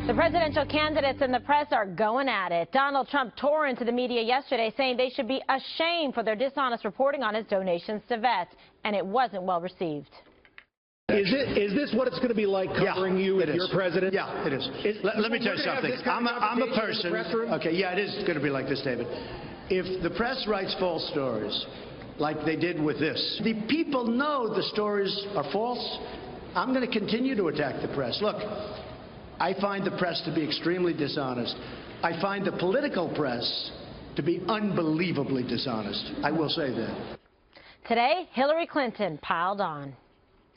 The presidential candidates and the press are going at it. Donald Trump tore into the media yesterday saying they should be ashamed for their dishonest reporting on his donations to vets, and it wasn't well received. Is this what it's going to be like covering you if you're president? Yeah, it is. Let me tell you something. I'm a person. Okay, yeah, it is going to be like this, David. If the press writes false stories, like they did with this, the people know the stories are false. I'm going to continue to attack the press. Look, I find the press to be extremely dishonest. I find the political press to be unbelievably dishonest. I will say that. Today, Hillary Clinton piled on.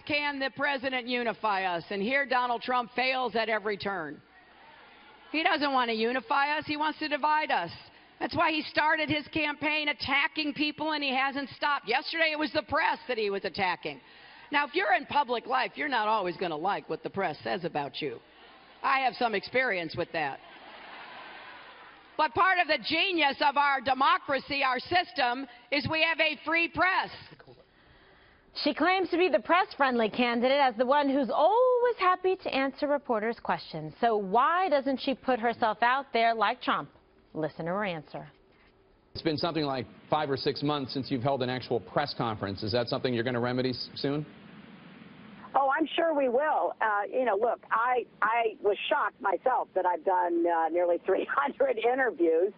Can the president unify us? And here Donald Trump fails at every turn. He doesn't want to unify us. He wants to divide us. That's why he started his campaign attacking people, and he hasn't stopped. Yesterday it was the press that he was attacking. Now, if you're in public life, you're not always going to like what the press says about you. I have some experience with that. But part of the genius of our democracy, our system, is we have a free press. She claims to be the press-friendly candidate as the one who's always happy to answer reporters' questions. So why doesn't she put herself out there like Trump? Listen to her answer. It's been something like 5 or 6 months since you've held an actual press conference. Is that something you're going to remedy soon? Oh, I'm sure we will. Look, I was shocked myself that I've done nearly 300 interviews.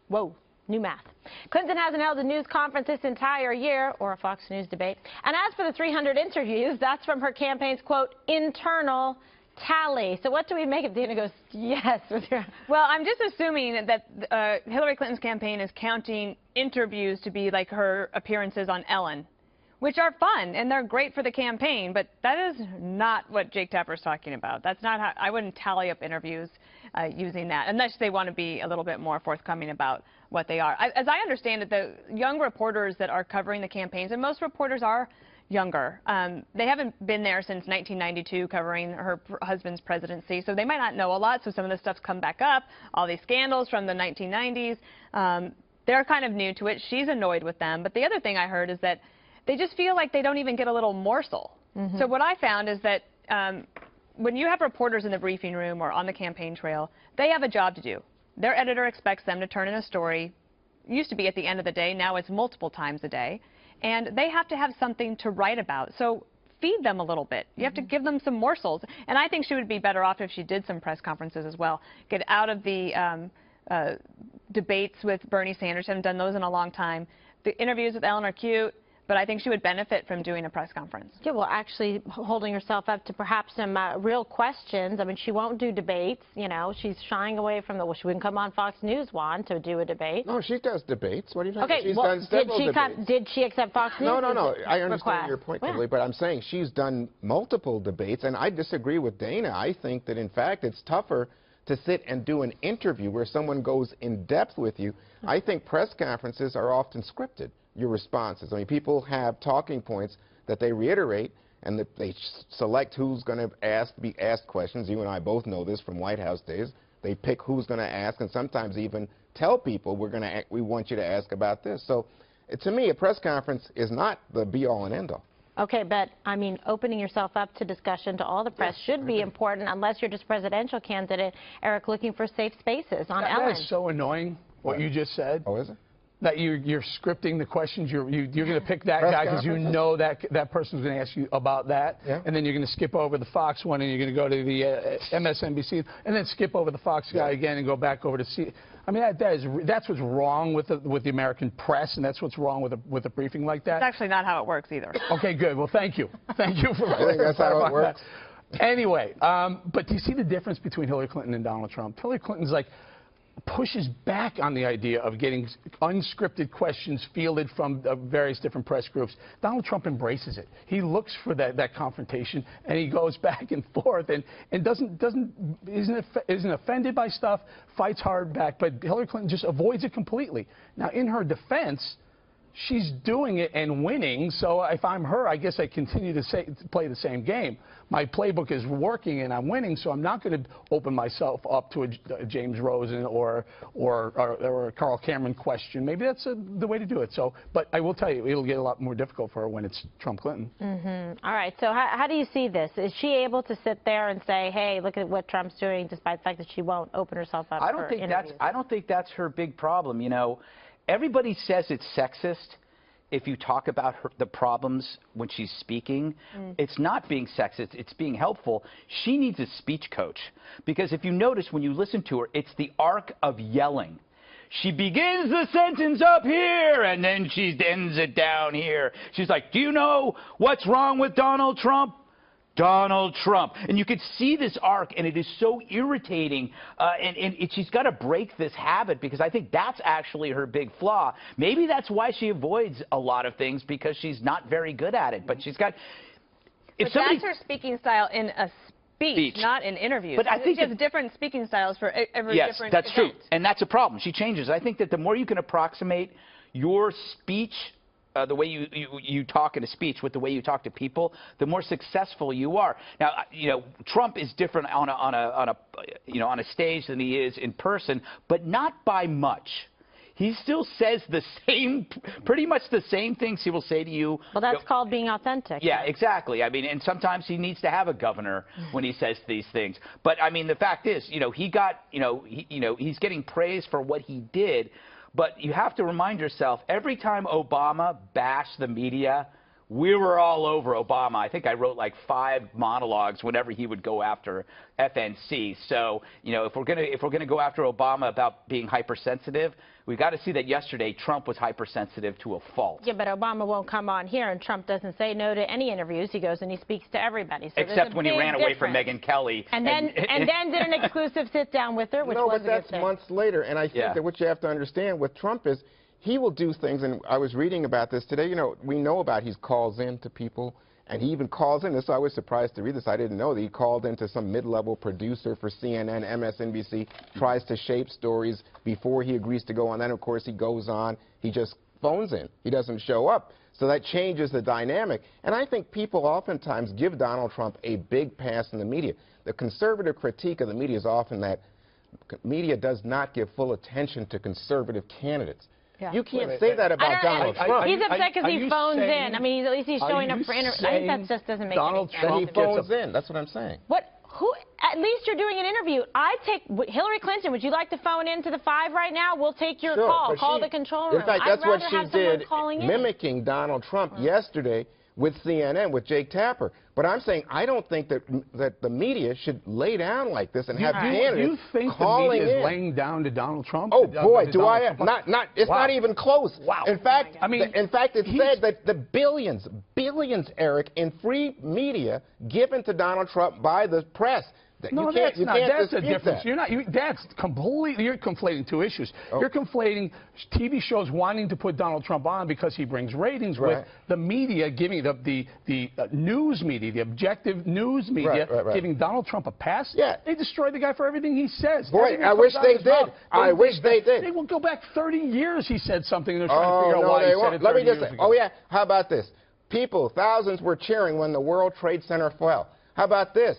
Whoa, new math. Clinton hasn't held a news conference this entire year, or a Fox News debate. And as for the 300 interviews, that's from her campaign's, quote, internal tally. So what do we make of? Dana goes, yes. Well, I'm just assuming that Hillary Clinton's campaign is counting interviews to be like her appearances on Ellen, which are fun and they're great for the campaign, but that is not what Jake Tapper's talking about. That's not how I wouldn't tally up interviews using that, unless they want to be a little bit more forthcoming about what they are. As I understand it, the young reporters that are covering the campaigns, and most reporters are younger, they haven't been there since 1992 covering her husband's presidency, so they might not know a lot, so some of this stuff's come back up, all these scandals from the 1990s. They're kind of new to it. She's annoyed with them, but the other thing I heard is that they just feel like they don't even get a little morsel. So what I found is that when you have reporters in the briefing room or on the campaign trail, they have a job to do. Their editor expects them to turn in a story. It used to be at the end of the day. Now it's multiple times a day. And they have to have something to write about. So feed them a little bit. You have to give them some morsels. And I think she would be better off if she did some press conferences as well. Get out of the debates with Bernie Sanders. Haven't done those in a long time. The interviews with Ellen are cute, but I think she would benefit from doing a press conference. Yeah, well, actually holding herself up to perhaps some real questions. I mean, she won't do debates, you know. She's shying away from well, she wouldn't come on Fox News, Juan, to do a debate. No, she does debates. What are you talking about? She's done several debates. Did she accept Fox News? No. I understand your point, yeah. but I'm saying she's done multiple debates, and I disagree with Dana. I think that, in fact, it's tougher to sit and do an interview where someone goes in depth with you. I think press conferences are often scripted. Your responses. I mean, people have talking points that they reiterate, and that they select who's going to be asked questions. You and I both know this from White House days. They pick who's going to ask, and sometimes even tell people we want you to ask about this. So, to me, a press conference is not the be-all and end-all. Okay, but I mean, opening yourself up to discussion to all the press should be important, unless you're just presidential candidate, Eric, looking for safe spaces on Ellen. That is so annoying. What you just said. Oh, is it? That you're scripting the questions. You're going to pick that guy because you know that person's going to ask you about that, and then you're going to skip over the Fox one, and you're going to go to the MSNBC, and then skip over the Fox guy again and go back over to C. I mean, that's what's wrong with the American press, and that's what's wrong with a briefing like that. It's actually not how it works either. Okay, good. Well, thank you for I think that's how it works. Anyway, but do you see the difference between Hillary Clinton and Donald Trump? Hillary Clinton's like pushes back on the idea of getting unscripted questions fielded from various different press groups. Donald Trump embraces it. He looks for that confrontation, and he goes back and forth and isn't offended by stuff, fights hard back. But Hillary Clinton just avoids it completely. Now, in her defense, she's doing it and winning. So if I'm her, I guess I continue to play the same game. My playbook is working and I'm winning, so I'm not going to open myself up to a James Rosen or a Carl Cameron question. Maybe that's the way to do it. So, but I will tell you, it'll get a lot more difficult for her when it's Trump Clinton. All right. So how do you see this? Is she able to sit there and say, "Hey, look at what Trump's doing," despite the fact that she won't open herself up? I don't think that's her big problem. You know, everybody says it's sexist if you talk about the problems when she's speaking. It's not being sexist, it's being helpful. She needs a speech coach, because if you notice when you listen to her, it's the arc of yelling. She begins the sentence up here, and then she ends it down here. She's like, do you know what's wrong with Donald Trump? Donald Trump. And you could see this arc, and it is so irritating. She's got to break this habit, because I think that's actually her big flaw. Maybe that's why she avoids a lot of things, because she's not very good at it. But she's got... That's her speaking style in a speech, not in interviews. But I think she has different speaking styles for every different event. Yes, that's true. And that's a problem. She changes. I think that the more you can approximate your speech, the way you talk in a speech with the way you talk to people, the more successful you are. Now, you know, Trump is different on a stage than he is in person, but not by much. He still says the same, pretty much the same things he will say to you. Well, that's called being authentic. Yeah, exactly. I mean, and sometimes he needs to have a governor when he says these things. But I mean, the fact is, you know, he's getting praise for what he did. But you have to remind yourself, every time Obama bashed the media, we were all over Obama. I think I wrote like 5 monologues whenever he would go after FNC. So, you know, if we're gonna go after Obama about being hypersensitive, we got to see that yesterday Trump was hypersensitive to a fault. Yeah, but Obama won't come on here, and Trump doesn't say no to any interviews. He goes and he speaks to everybody. So except when he ran away from Megyn Kelly. And then did an exclusive sit down with her, which was a good thing. No, but that's months later. And I think that what you have to understand with Trump is he will do things, and I was reading about this today. You know, we know about he calls in to people, and he even calls in. I was surprised to read this. I didn't know that he called into some mid-level producer for CNN, MSNBC, tries to shape stories before he agrees to go on. Then, of course, he goes on. He just phones in. He doesn't show up. So that changes the dynamic. And I think people oftentimes give Donald Trump a big pass in the media. The conservative critique of the media is often that media does not give full attention to conservative candidates. Yeah. You can't say that about Donald Trump. He's upset because he phones in. I mean, at least he's showing up for interviews. I think that just doesn't make any sense. That he phones in. That's what I'm saying. What? Who? At least you're doing an interview. I take Hillary Clinton. Would you like to phone into the 5 right now? We'll take your call. Call the control room. In fact, that's what she did, mimicking Donald Trump yesterday with CNN, with Jake Tapper. But I'm saying I don't think that the media should lay down like this and have candidates calling in. You think the media is laying down to Donald Trump? Oh boy, do I have it's not even close. Wow. In fact, it said that the billions, Eric, in free media given to Donald Trump by the press. No, that's not. That's a difference. That's completely. You're conflating 2 issues. You're conflating TV shows wanting to put Donald Trump on because he brings ratings with the media giving the news media, the objective news media, giving Donald Trump a pass. Yeah, they destroy the guy for everything he says. Boy, I wish they did. I wish they did. They will go back 30 years. He said something, and they're trying to figure out why he said it 30 years ago. Oh yeah. How about this? People, thousands were cheering when the World Trade Center fell. How about this?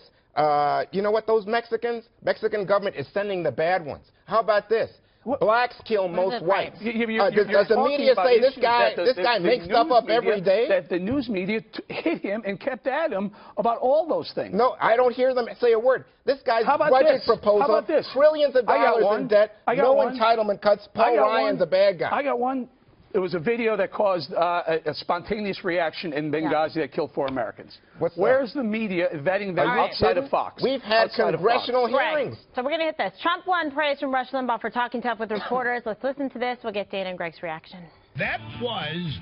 You know what? Those Mexican government is sending the bad ones. How about this? Blacks kill most whites. Does the media say this guy makes stuff up every day? That the news media hit him and kept at him about all those things. No, I don't hear them say a word. This guy's budget proposal, trillions of dollars in debt, no entitlement cuts. Paul Ryan's a bad guy. I got one. It was a video that caused a spontaneous reaction in Benghazi that killed 4 Americans. Where's the media vetting them outside of Fox? We've had congressional hearings. So we're going to hit this. Trump won praise from Rush Limbaugh for talking tough with reporters. Let's listen to this. We'll get Dana and Greg's reaction. That was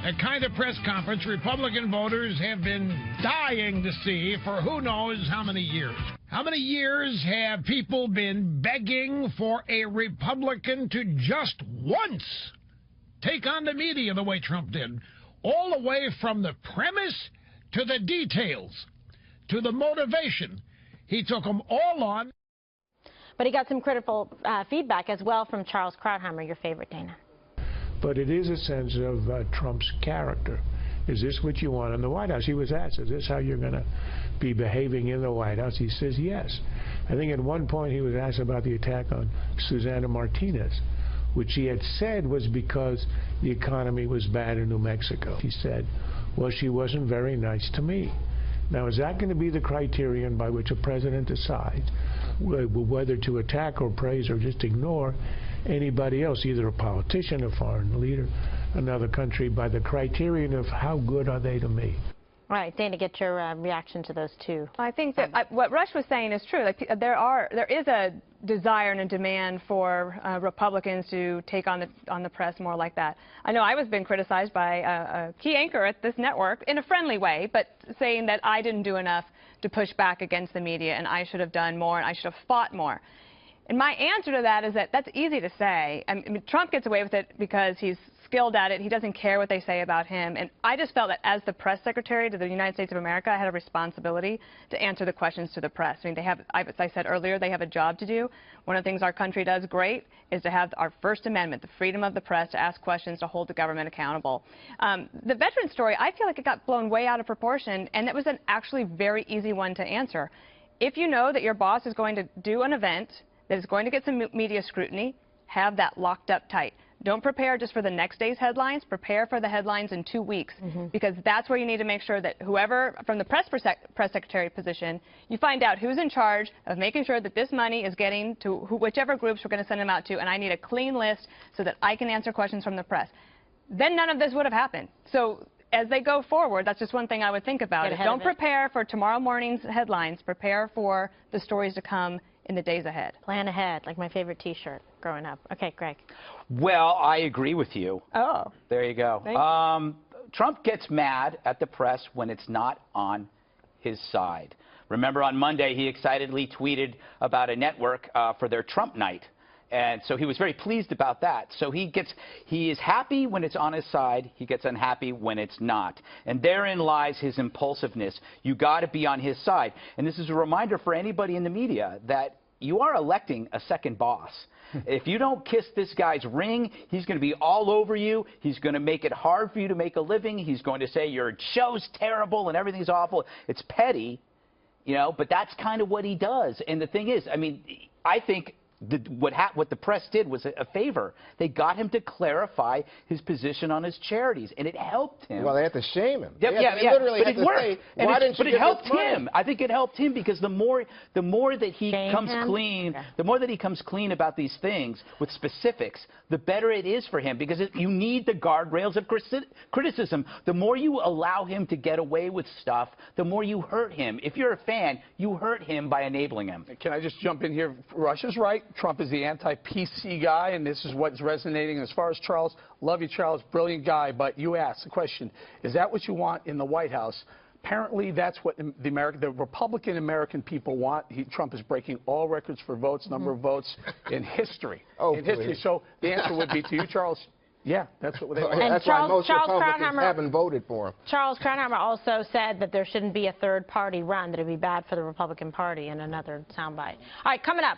a kind of press conference Republican voters have been dying to see for who knows how many years. How many years have people been begging for a Republican to just once take on the media the way Trump did, all the way from the premise to the details, to the motivation. He took them all on. But he got some critical feedback as well from Charles Krauthammer, your favorite, Dana. but it is a sense of Trump's character. Is this what you want in the White House? He was asked, is this how you're going to be behaving in the White House? He says yes. I think at one point he was asked about the attack on Susana Martinez, which he had said was because the economy was bad in New Mexico. He said, well, she wasn't very nice to me. Now, is that going to be the criterion by which a president decides whether to attack or praise or just ignore anybody else, either a politician, a foreign leader, another country, by the criterion of how good are they to me? All right, Dana, get your reaction to those two. I think that what Rush was saying is true. Like, there is a desire and a demand for Republicans to take on the press more like that. I know I was being criticized by a key anchor at this network in a friendly way, but saying that I didn't do enough to push back against the media and I should have done more and I should have fought more. And my answer to that is that that's easy to say. I mean, Trump gets away with it because he's skilled at it. He doesn't care what they say about him. And I just felt that as the press secretary to the United States of America, I had a responsibility to answer the questions to the press. I mean, as I said earlier, they have a job to do. One of the things our country does great is to have our First Amendment, the freedom of the press to ask questions, to hold the government accountable. The veteran story, I feel like it got blown way out of proportion, and it was an actually very easy one to answer. If you know that your boss is going to do an event that is going to get some media scrutiny, have that locked up tight. Don't prepare just for the next day's headlines. Prepare for the headlines in 2 weeks, because that's where you need to make sure that whoever from the press secretary position, you find out who's in charge of making sure that this money is getting to whichever groups we're going to send them out to, and I need a clean list so that I can answer questions from the press. Then none of this would have happened. So as they go forward, that's just one thing I would think about. Don't prepare for tomorrow morning's headlines. Prepare for the stories to come in the days ahead. Plan ahead, like my favorite T-shirt growing up. Okay, Greg. Well, I agree with you. Oh. There you go. Trump gets mad at the press when it's not on his side. Remember on Monday, he excitedly tweeted about a network for their Trump night. And so he was very pleased about that. So he is happy when it's on his side. He gets unhappy when it's not. And therein lies his impulsiveness. You got to be on his side. And this is a reminder for anybody in the media that you are electing a second boss. If you don't kiss this guy's ring, he's going to be all over you. He's going to make it hard for you to make a living. He's going to say your show's terrible and everything's awful. It's petty, you know, but that's kind of what he does. And the thing is, I mean, I think what the press did was a favor. They got him to clarify his position on his charities, and it helped him. Well, they had to shame him. Yeah, but it worked. But it helped him. I think it helped him because the more that he comes clean, the more that he comes clean about these things with specifics, the better it is for him, because you need the guardrails of criticism. The more you allow him to get away with stuff, the more you hurt him. If you're a fan, you hurt him by enabling him. Can I just jump in here? Rush is right. Trump is the anti-PC guy, and this is what's resonating. As far as Charles, love you, Charles, brilliant guy, but you asked the question, is that what you want in the White House? Apparently, that's what the Republican American people want. Trump is breaking all records for votes, number of votes in history. So the answer would be to you, Charles. Yeah, that's what they want. And that's why most Republicans haven't voted for him. Charles Krauthammer also said that there shouldn't be a third party run, that it would be bad for the Republican Party, in another soundbite. All right, coming up.